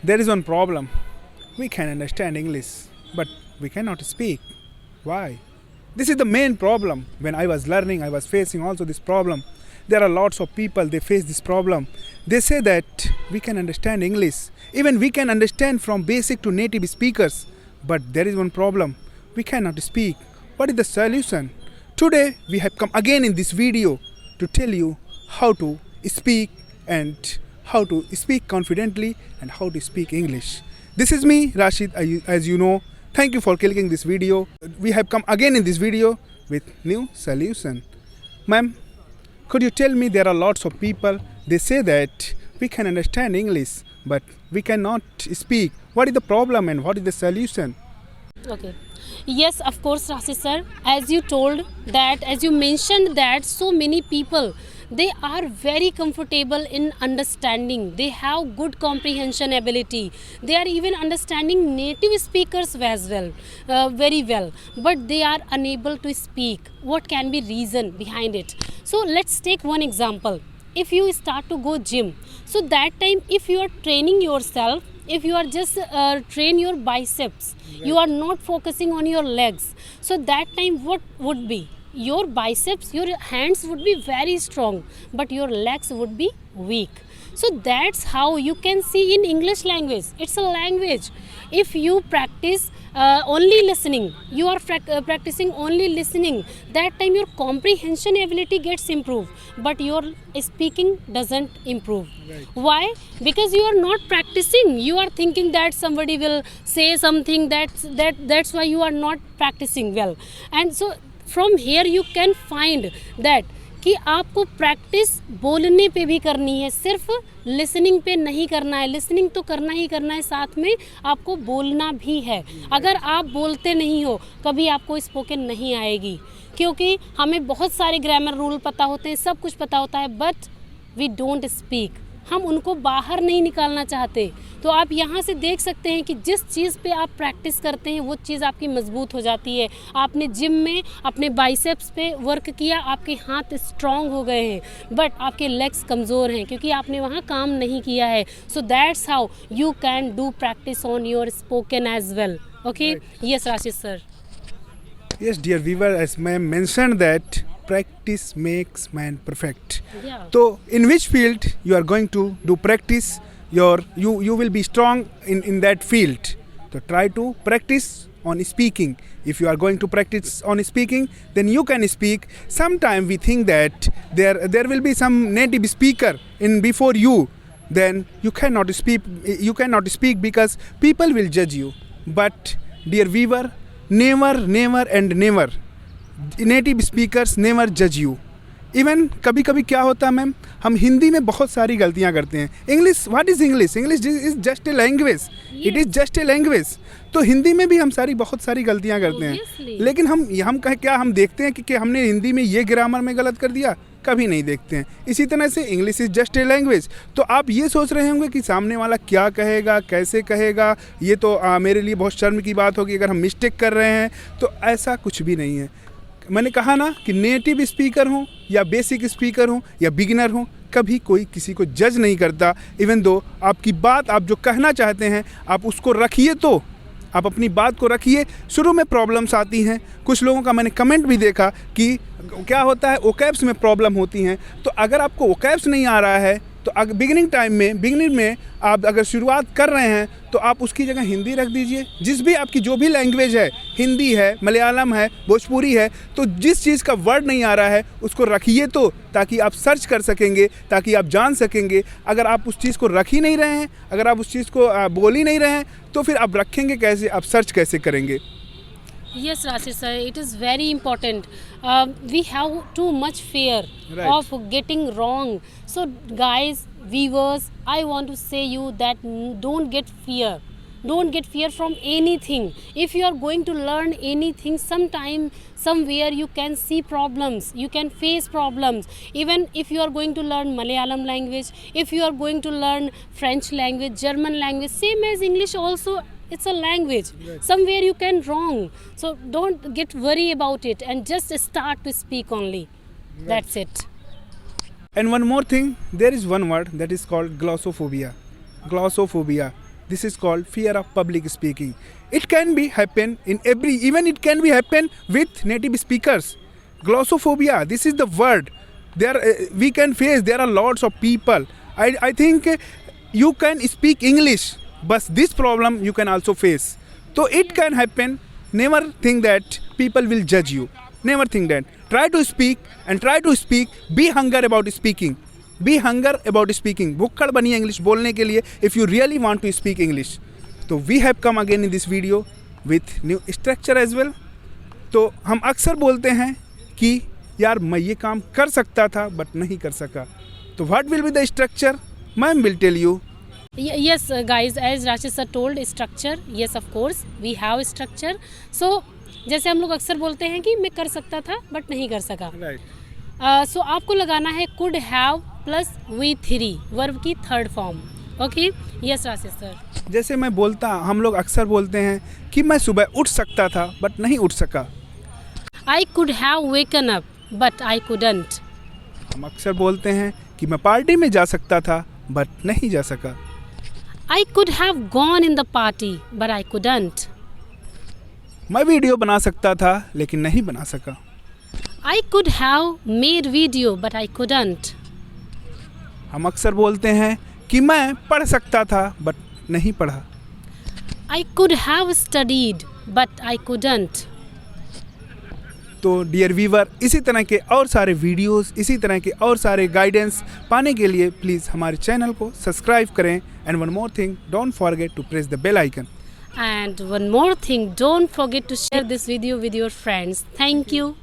There is one problem. We can understand English, but we cannot speak. Why? This is the main problem. When I was learning, I was facing also this problem. There are lots of people, they face this problem. They say that we can understand English. Even we can understand from basic to native speakers. But there is one problem. We cannot speak. What is the solution? Today, we have come again in this video to tell you how to speak and how to speak confidently and how to speak English. This is me, Rashid, as you know. Thank you for clicking this video. We have come again in this video with new solution. Ma'am, could you tell me, there are lots of people, they say that we can understand English, but we cannot speak. What is the problem and what is the solution? Okay. Yes, of course, Rashid sir. As you told that, as you mentioned that so many people, they are very comfortable in understanding. They have good comprehension ability. They are even understanding native speakers as well, very well. But they are unable to speak. What can be reason behind it? So let's take one example. If you start to go gym, so that time if you are training yourself, if you are just train your biceps, you are not focusing on your legs, so that time what would be? Your biceps, your hands would be very strong, but your legs would be weak. So that's how you can see in English language. It's a language. If you practice only listening, you are practicing only listening, that time your comprehension ability gets improved, but your speaking doesn't improve. Right. Why? Because you are not practicing. You are thinking that somebody will say something, that's why you are not practicing well. And so from here you can find that कि आपको practice बोलने पे भी करनी है, सिर्फ listening पे नहीं करना है. लिसनिंग तो करना ही करना है, साथ में आपको बोलना भी है. अगर आप बोलते नहीं हो, कभी आपको स्पोकन नहीं आएगी, क्योंकि हमें बहुत सारे ग्रामर रूल पता होते हैं, सब कुछ पता होता है, बट वी डोंट स्पीक. हम उनको बाहर नहीं निकालना चाहते. तो आप यहाँ से देख सकते हैं कि जिस चीज़ पे आप प्रैक्टिस करते हैं वो चीज़ आपकी मजबूत हो जाती है. आपने जिम में अपने बाइसेप्स पे वर्क किया, आपके हाथ स्ट्रांग हो गए हैं, बट आपके लेग्स कमज़ोर हैं क्योंकि आपने वहाँ काम नहीं किया है. So that's how you can do practice on your spoken as well. Okay. Yes Rashid sir. Yes, dear viewer, as ma'am mentioned that practice makes man perfect. Yeah. So, in which field you are going to do practice, you will be strong in that field. So, try to practice on speaking. If you are going to practice on speaking, then you can speak. Sometimes we think that there will be some native speaker in before you, then you cannot speak. You cannot speak because people will judge you. But, dear viewer, never and never native speakers never जज you. Even कभी कभी क्या होता है ma'am, हम हिंदी में बहुत सारी गलतियां करते हैं. English, what is English? English is just a language. It is just a language. तो हिंदी में भी हम बहुत सारी गलतियां करते हैं. लेकिन हम क्या हम देखते हैं कि हमने हिंदी में ये ग्रामर में गलत कर दिया? कभी नहीं देखते हैं. इसी तरह से English is just a language. तो आप ये सोच रहे होंगे कि सामने वाला क्या कहेगा, कैसे कहेगा, ये तो मेरे लिए बहुत शर्म की बात होगी अगर हम मिस्टेक कर रहे हैं. तो ऐसा कुछ भी नहीं है. मैंने कहा ना कि नेटिव स्पीकर हो या बेसिक स्पीकर हो या बिगिनर हो, कभी कोई किसी को जज नहीं करता. इवन दो आपकी बात, आप जो कहना चाहते हैं, आप उसको रखिए. तो आप अपनी बात को रखिए. शुरू में प्रॉब्लम्स आती हैं. कुछ लोगों का मैंने कमेंट भी देखा कि क्या होता है, ओकैब्स में प्रॉब्लम होती हैं. तो अगर आपको ओकैब्स नहीं आ रहा है, तो बिगिनिंग में आप अगर शुरुआत कर रहे हैं, तो आप उसकी जगह हिंदी रख दीजिए. जिस भी आपकी जो भी लैंग्वेज है, हिंदी है, मलयालम है, भोजपुरी है, तो जिस चीज़ का वर्ड नहीं आ रहा है उसको रखिए, तो ताकि आप सर्च कर सकेंगे, ताकि आप जान सकेंगे. अगर आप उस चीज़ को रख ही नहीं रहे हैं, अगर आप उस चीज़ को बोल ही नहीं रहे हैं, तो फिर आप रखेंगे कैसे, आप सर्च कैसे करेंगे? Yes, Rashid sir, it is very important. We have too much fear Right. of getting wrong. So, guys, viewers, I want to say you that don't get fear. Don't get fear from anything. If you are going to learn anything, sometime, somewhere you can see problems. You can face problems. Even if you are going to learn Malayalam language, if you are going to learn French language, German language, same as English also. It's a language. Right. Somewhere you can wrong. So don't get worry about it and just start to speak only. Right. That's it. And one more thing, there is one word that is called glossophobia. Glossophobia. This is called fear of public speaking. It can be happen in every, even it can be happen with native speakers. Glossophobia, this is the word. There we can face. There are lots of people. I think you can speak English, but this problem you can also face. So it can happen. Never think that people will judge you. Never think that. Try to speak and try to speak. Be hunger about speaking. Be hunger about speaking. भुक्कड़ बनिए English बोलने के लिए. If you really want to speak English. तो we have come again in this video with new structure as well. तो हम अक्सर बोलते हैं कि यार मैं ये काम कर सकता था बट नहीं कर सका. तो what will be the structure? Ma'am will tell you. Yes, guys, as Rashish sir told, structure. Yes, of course, we have structure. So जैसे हम लोग अक्सर बोलते हैं कि मैं कर सकता था बट नहीं कर सका. Right. सो आपको लगाना है could have plus V3 verb की third form. Okay, yes Rashish sir. जैसे मैं बोलता, हम लोग अक्सर बोलते हैं कि मैं सुबह उठ सकता था बट नहीं उठ सका. I could have waken up but I couldn't. हम अक्सर बोलते हैं कि मैं पार्टी में जा सकता था बट नहीं जा सका. I could have gone in the party but I couldn't. मैं वीडियो बना सकता था लेकिन नहीं बना सका. I could have made video but I couldn't. हम अक्सर बोलते हैं कि मैं पढ़ सकता था बट नहीं पढ़ा. I could have studied but I couldn't. तो डियर व्यूवर, इसी तरह के और सारे वीडियोस, इसी तरह के और सारे गाइडेंस पाने के लिए प्लीज़ हमारे चैनल को सब्सक्राइब करें. And one more thing, don't forget to press the bell icon. And one more thing, don't forget to share this video with your friends. Thank you.